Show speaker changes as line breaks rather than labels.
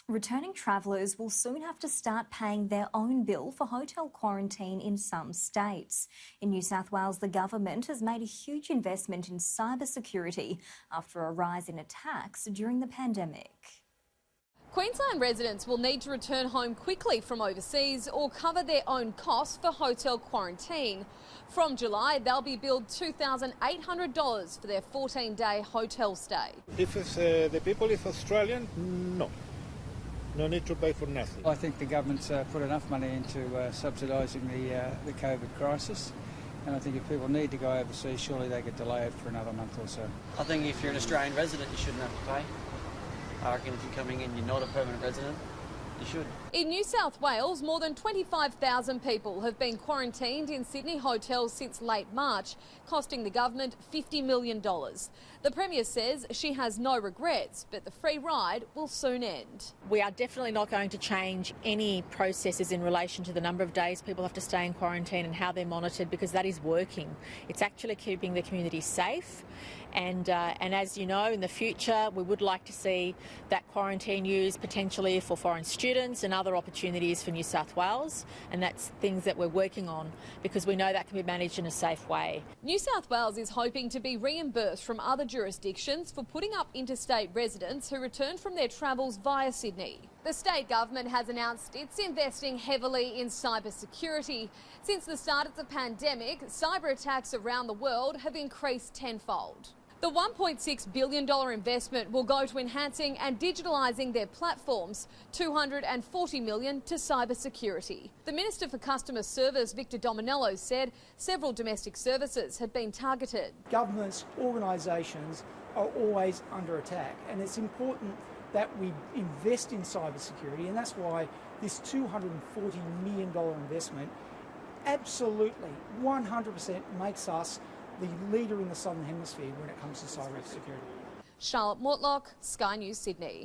Returning travellers will soon have to start paying their own bill for hotel quarantine in some states. In New South Wales, the government has made a huge investment in cybersecurity after a rise in attacks during the pandemic.
Queensland residents will need to return home quickly from overseas or cover their own costs for hotel quarantine. From July, they'll be billed $2,800 for their 14-day hotel stay.
If the people is Australian, no. No need to pay for nothing.
I think the government's put enough money into subsidising the COVID crisis, and I think if people need to go overseas, surely they could delay it for another month or so.
I think if you're an Australian resident, you shouldn't have to pay. I reckon if you're coming in, you're not a permanent resident, you should.
In New South Wales, more than 25,000 people have been quarantined in Sydney hotels since late March, costing the government $50 million. The Premier says she has no regrets, but the free ride will soon end.
We are definitely not going to change any processes in relation to the number of days people have to stay in quarantine and how they're monitored, because that is working. It's actually keeping the community safe. And as you know, in the future, we would like to see that quarantine used potentially for foreign students and other opportunities for New South Wales. And that's things that we're working on because we know that can be managed in a safe way.
New South Wales is hoping to be reimbursed from other jurisdictions for putting up interstate residents who return from their travels via Sydney. The state government has announced it's investing heavily in cybersecurity. Since the start of the pandemic, cyber attacks around the world have increased tenfold. The $1.6 billion investment will go to enhancing and digitalising their platforms, $240 million to cybersecurity. The Minister for Customer Service, Victor Dominello, said several domestic services have been targeted.
Governments, organisations are always under attack, and it's important that we invest in cybersecurity, and that's why this $240 million investment absolutely 100% makes us the leader in the Southern Hemisphere when it comes to cyber security.
Charlotte Mortlock, Sky News, Sydney.